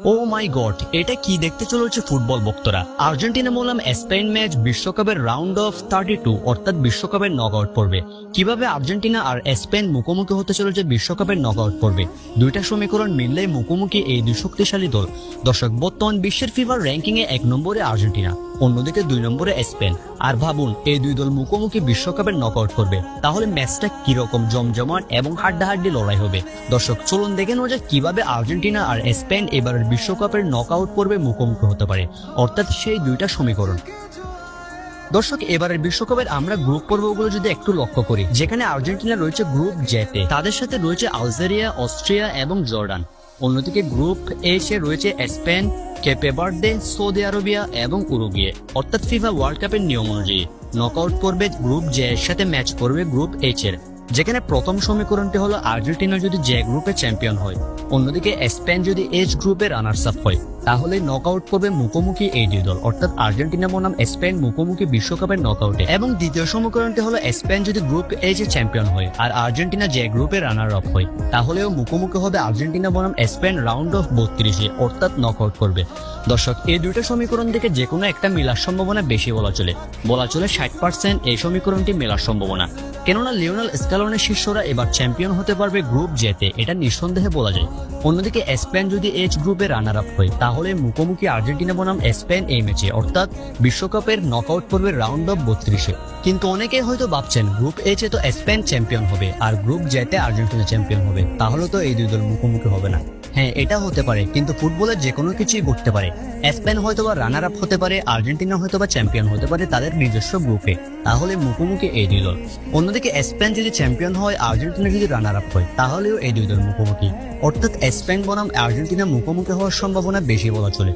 ও মাই god, এটা কি দেখতে চলেছে ফুটবল ভক্তরা। আর্জেন্টিনা বললাম স্পেন ম্যাচ বিশ্বকাপের রাউন্ড অফ 32 অর্থাৎ বিশ্বকাপের নকআউট পর্বে। কিভাবে আর্জেন্টিনা আর স্পেন মুখোমুখি হতে চলেছে বিশ্বকাপের নকআউট পর্বে। দুইটা সমীকরণ মিললে মুখোমুখি এই দুই শক্তিশালী দল। দর্শক, বর্তমান বিশ্বের ফিফার র্যাঙ্কিং এ 1 নম্বরে আর্জেন্টিনা, অন্যদিকে 2 নম্বরে স্পেন। আর ভাবুন, এই দুই দল মুখোমুখি বিশ্বকাপের নকআউট করবে, তাহলে ম্যাচটা কিরকম জমজমাট এবং হাড্ডাহাড্ডি লড়াই হবে। দর্শক, চলুন দেখে নেওয়া যাক কিভাবে আর্জেন্টিনা আর স্পেন এবারের বিশ্বকাপের নকআউট পর্বে মুখোমুখি হতে পারে, অর্থাৎ সেই দুইটা সমীকরণ। দর্শক, এবারের বিশ্বকাপের আমরা গ্রুপ পর্বগুলো যদি একটু লক্ষ্য করি, যেখানে আর্জেন্টিনা রয়েছে গ্রুপ জেতে, তাদের সাথে রয়েছে আলজেরিয়া, অস্ট্রিয়া এবং জর্ডান। অন্যদিকে গ্রুপ এইচে রয়েছে স্পেন, কেপে ভার্দে, সৌদি আরবিয়া এবং উরুগুয়ে। অর্থাৎ ফিফা ওয়ার্ল্ড কাপের নিয়ম অনুযায়ী নকআউট পর্বে গ্রুপ জে এর সাথে ম্যাচ করবে গ্রুপ এইচ এর, যেখানে প্রথম সমীকরণটি হলো আর্জেন্টিনা যদি জে গ্রুপে চ্যাম্পিয়ন হয়, অন্যদিকে স্পেন যদি এইচ গ্রুপে রানার্স আপ হয়, তাহলে নকআউট পর্বে মুখোমুখি এই দুই দল, অর্থাৎ আর্জেন্টিনা বনাম স্পেন মুখোমুখি বিশ্বকাপের নকআউটে। এবং দ্বিতীয় সমীকরণটি হলো স্পেন যদি গ্রুপ এইচ এ চ্যাম্পিয়ন হয় আর আর্জেন্টিনা জে গ্রুপে রানার আপ হয়, তাহলেও মুখোমুখি হবে আর্জেন্টিনা বনাম স্পেন রাউন্ড অফ 32 অর্থাৎ নকআউট করবে। দর্শক, এই দুইটা সমীকরণ থেকে যে কোনো একটা মেলার সম্ভাবনা বেশি বলা চলে 60% এই সমীকরণটি মেলার সম্ভাবনা। কেননা লিওনেল স্ক্যালোনের শিষ্যরা এবার চ্যাম্পিয়ন হতে পারবে গ্রুপ জেতে, এটা নিঃসন্দেহে বলা যায়। অন্যদিকে স্পেন যদি এইচ গ্রুপে রানার আপ হয়, তাহলে মুখোমুখি আর্জেন্টিনা বনাম স্পেন এই ম্যাচে, অর্থাৎ বিশ্বকাপের নকআউট পর্বের রাউন্ড অফ 32। কিন্তু অনেকেই হয়তো ভাবছেন গ্রুপ এইচে তো স্পেন চ্যাম্পিয়ন হবে আর গ্রুপ জেতে আর্জেন্টিনা চ্যাম্পিয়ন হবে, তাহলে তো এই দুই দল মুখোমুখি হবে না। হ্যাঁ, এটা হতে পারে, কিন্তু ফুটবলের যে কোনো কিছুই ঘটতে পারে। স্পেন হয়তোবা রানার আপ হতে পারে, আর্জেন্টিনা হয়তোবা চ্যাম্পিয়ন হতে পারে তাদের নিজস্ব গ্রুপে, তাহলে মুখোমুখি এই দুই দল। অন্যদিকে স্পেন যদি চ্যাম্পিয়ন হয়, আর্জেন্টিনা যদি রানার আপ হয়, তাহলেও এই দুই দল মুখোমুখি, অর্থাৎ স্পেন বনাম আর্জেন্টিনা মুখোমুখি হওয়ার সম্ভাবনা বেশি বলা চলে।